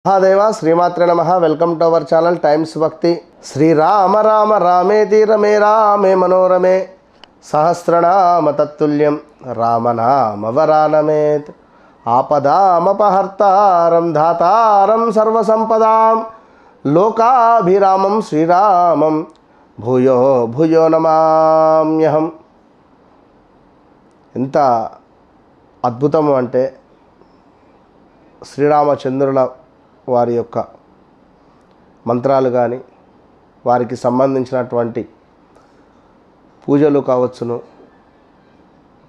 महादेवा श्रीमात्रे नमः। Welcome to our channel Times Bhakti. Shriram Ram रामेति रमे रामे मनोरमे सहस्रनाम तत्तुल्यं रामनाम वरानमेत्। आपदामपहर्तारं धातारं सर्वसंपदां लोकाभिरामं श्रीरामं भूयो भूयो नमाम्यहं। ఎంత అద్భుతము అంటే శ్రీరామచంద్రుల వారి యొక్క మంత్రాలు కానీ వారికి సంబంధించినటువంటి పూజలు కావచ్చును,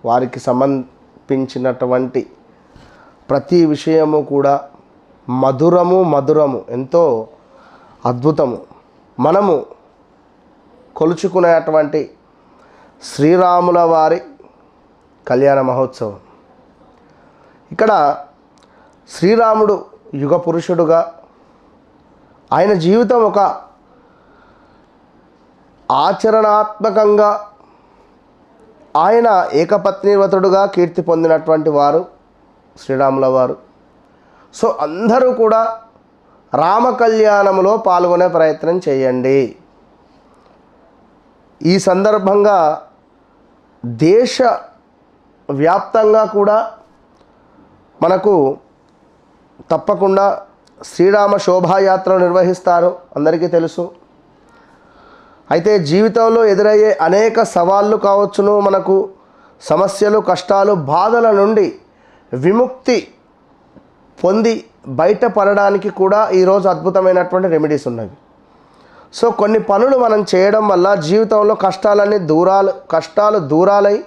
వారికి సమర్పించినటువంటి ప్రతి విషయము కూడా మధురము ఎంతో అద్భుతము. మనము కొలుచుకునేటువంటి శ్రీరాముల వారి కళ్యాణ మహోత్సవం. ఇక్కడ శ్రీరాముడు యుగ పురుషుడుగా, ఆయన జీవితం ఒక ఆచరణాత్మకంగా, ఆయన ఏకపత్నివ్రతుడుగా కీర్తి పొందినటువంటి వారు శ్రీరాముల వారు. సో అందరూ కూడా రామ కళ్యాణములో పాల్గొనే ప్రయత్నం చేయండి. ఈ సందర్భంగా దేశ వ్యాప్తంగా కూడా మనకు తప్పకుండా శ్రీరామ శోభాయాత్రలు నిర్వహిస్తారు, అందరికీ తెలుసు. అయితే జీవితంలో ఎదురయ్యే అనేక సవాళ్ళు కావచ్చును, మనకు సమస్యలు, కష్టాలు, బాధల నుండి విముక్తి పొంది బయటపడడానికి కూడా ఈరోజు అద్భుతమైనటువంటి రెమెడీస్ ఉన్నవి. సో కొన్ని పనులు మనం చేయడం వల్ల జీవితంలో కష్టాలు దూరాలై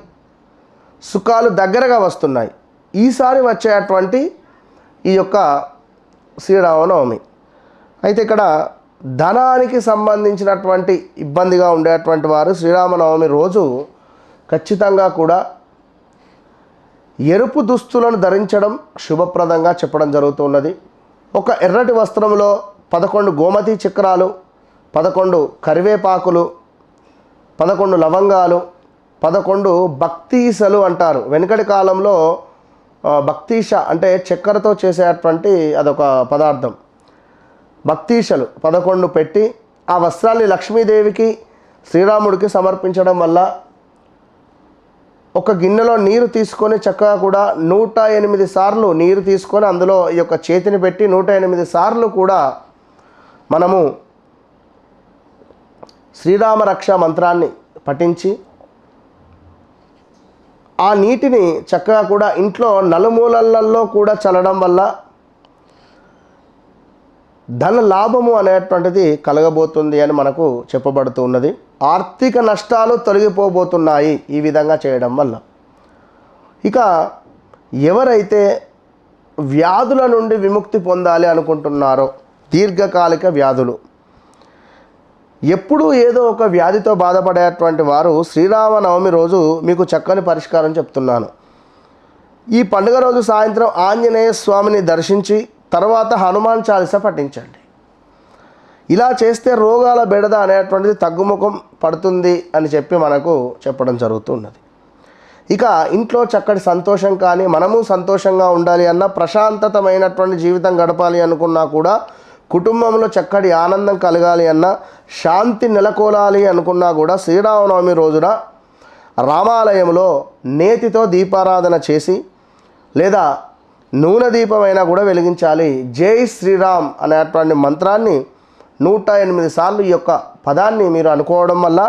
సుఖాలు దగ్గరగా వస్తున్నాయి. ఈసారి వచ్చేటువంటి ఈ యొక్క శ్రీరామనవమి అయితే ఇక్కడ ధనానికి సంబంధించినటువంటి ఇబ్బందిగా ఉండేటువంటి వారు శ్రీరామనవమి రోజు ఖచ్చితంగా కూడా ఎరుపు దుస్తులను ధరించడం శుభప్రదంగా చెప్పడం జరుగుతున్నది. ఒక ఎర్రటి వస్త్రంలో 11 గోమతి చక్రాలు, 11 కరివేపాకులు, 11 లవంగాలు, 11 భక్తీసలు అంటారు. వెనుకటి కాలంలో భక్తీష అంటే చక్కెరతో చేసేటువంటి అదొక పదార్థం. భక్తీషలు 11 పెట్టి ఆ వస్త్రాన్ని లక్ష్మీదేవికి శ్రీరాముడికి సమర్పించడం వల్ల ఒక గిన్నెలో నీరు తీసుకొని చక్కగా కూడా 108 సార్లు నీరు తీసుకొని అందులో ఈ యొక్క చేతిని పెట్టి 108 సార్లు కూడా మనము శ్రీరామ రక్ష మంత్రాన్ని పఠించి ఆ నీటిని చక్కగా కూడా ఇంట్లో నలుమూలలలో కూడా చల్లడం వల్ల ధన లాభము అనేటువంటిది కలగబోతుంది అని మనకు చెప్పబడుతూ ఉన్నది. ఆర్థిక నష్టాలు తొలగిపోబోతున్నాయి ఈ విధంగా చేయడం వల్ల. ఇక ఎవరైతే వ్యాధుల నుండి విముక్తి పొందాలి అనుకుంటున్నారో, దీర్ఘకాలిక వ్యాధులు, ఎప్పుడూ ఏదో ఒక వ్యాధితో బాధపడేటువంటి వారు శ్రీరామనవమి రోజు మీకు చక్కని పరిష్కారం చెప్తున్నాను. ఈ పండుగ రోజు సాయంత్రం ఆంజనేయ స్వామిని దర్శించి తర్వాత హనుమాన్ చాలీసా పఠించండి. ఇలా చేస్తే రోగాల బెడద అనేటువంటిది తగ్గుముఖం పడుతుంది అని చెప్పి మనకు చెప్పడం జరుగుతున్నది. ఇక ఇంట్లో చక్కటి సంతోషం కానీ, మనము సంతోషంగా ఉండాలి అన్న, ప్రశాంతతమైనటువంటి జీవితం గడపాలి అనుకున్నా కూడా, కుటుంబంలో చక్కటి ఆనందం కలగాలి అన్న, శాంతి నెలకొలాలి అనుకున్నా కూడా శ్రీరామనవమి రోజున రామాలయంలో నేతితో దీపారాధన చేసి లేదా నూనె దీపమైనా కూడా వెలిగించాలి. జై శ్రీరామ్ అనేటువంటి మంత్రాన్ని 108 సార్లు ఈ యొక్క పదాన్ని మీరు అనుకోవడం వల్ల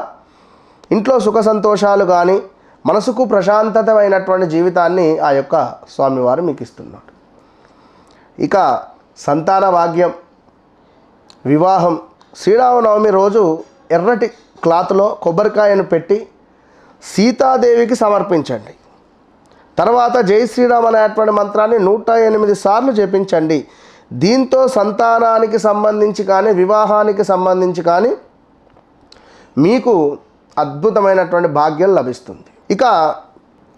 ఇంట్లో సుఖ సంతోషాలు కానీ, మనసుకు ప్రశాంతతమైనటువంటి జీవితాన్ని ఆ యొక్క స్వామివారు మీకు ఇస్తున్నాడు. ఇక సంతాన భాగ్యం, వివాహం, శ్రీరామనవమి రోజు ఎర్రటి క్లాత్లో కొబ్బరికాయను పెట్టి సీతాదేవికి సమర్పించండి. తర్వాత జై శ్రీరామ్ అనేటువంటి మంత్రాన్ని 108 సార్లు జపించండి. దీంతో సంతానానికి సంబంధించి కానీ, వివాహానికి సంబంధించి కానీ మీకు అద్భుతమైనటువంటి భాగ్యం లభిస్తుంది. ఇక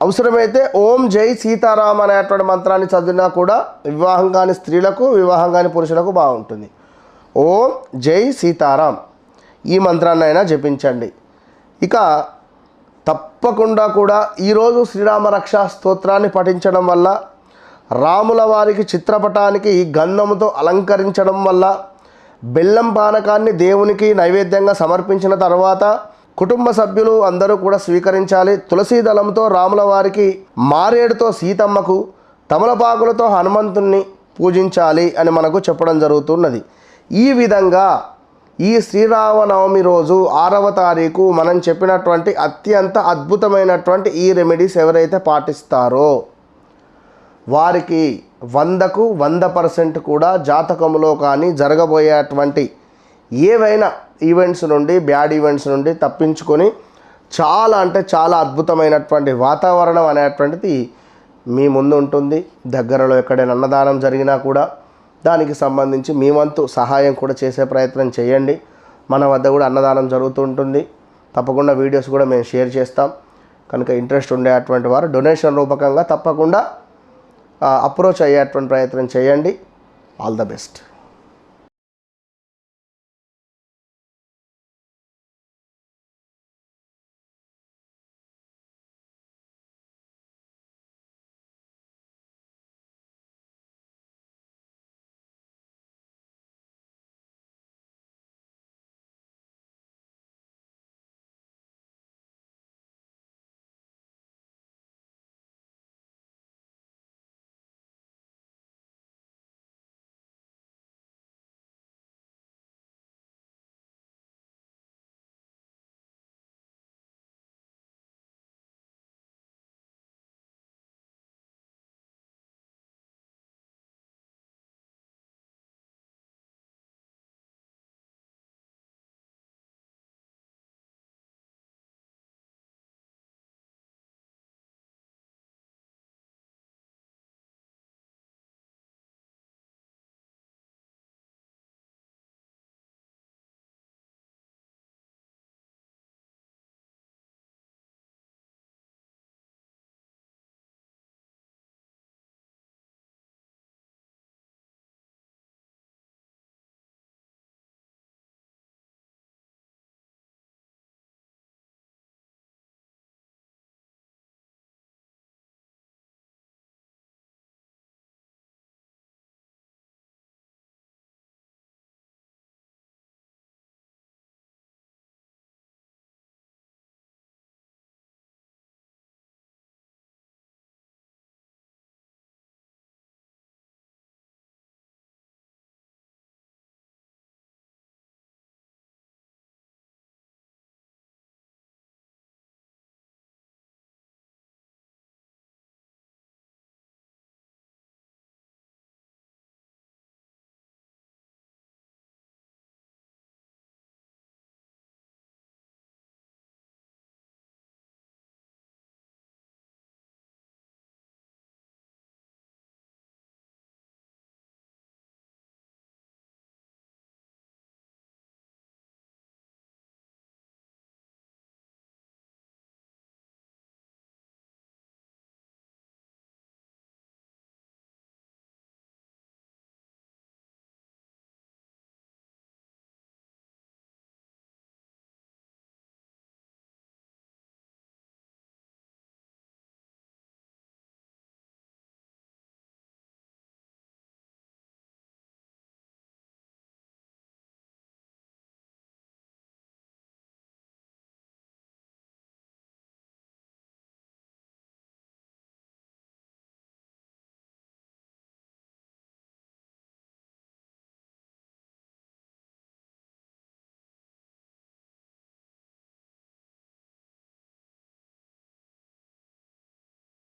అవసరమైతే ఓం జై సీతారాం అనేటువంటి మంత్రాన్ని చదివినా కూడా వివాహం కాని స్త్రీలకు, వివాహం కాని పురుషులకు బాగుంటుంది. ఓం జై సీతారాం ఈ మంత్రాన్ని అయినా జపించండి. ఇక తప్పకుండా కూడా ఈరోజు శ్రీరామ రక్షా స్తోత్రాన్ని పఠించడం వల్ల రాముల వారికి చిత్రపటానికి గంధముతో అలంకరించడం వల్ల, బెల్లం పానకాన్ని దేవునికి నైవేద్యంగా సమర్పించిన తర్వాత కుటుంబ సభ్యులు అందరూ కూడా స్వీకరించాలి. తులసీ దళంతో రాముల వారికి, మారేడుతో సీతమ్మకు, తమలపాకులతో హనుమంతుణ్ణి పూజించాలి అని మనకు చెప్పడం జరుగుతున్నది. ఈ విధంగా ఈ శ్రీరామనవమి రోజు 6వ తారీఖు మనం చెప్పినటువంటి అత్యంత అద్భుతమైనటువంటి ఈ రెమెడీస్ ఎవరైతే పాటిస్తారో వారికి 100కు 100% కూడా జాతకములో కానీ జరగబోయేటువంటి ఏవైనా ఈవెంట్స్ నుండి, బ్యాడ్ ఈవెంట్స్ నుండి తప్పించుకొని చాలా అంటే చాలా అద్భుతమైనటువంటి వాతావరణం అనేటువంటిది మీ ముందు ఉంటుంది. దగ్గరలో ఎక్కడైనా అన్నదానం జరిగినా కూడా దానికి సంబంధించి మీ వంతు సహాయం కూడా చేసే ప్రయత్నం చేయండి. మన వద్ద కూడా అన్నదానం జరుగుతూ ఉంటుంది. తప్పకుండా వీడియోస్ కూడా మేము షేర్ చేస్తాం. కనుక ఇంట్రెస్ట్ ఉండేటువంటి వారు డొనేషన్ రూపకంగా తప్పకుండా అప్రోచ్ అయ్యేటువంటి ప్రయత్నం చేయండి. All the best.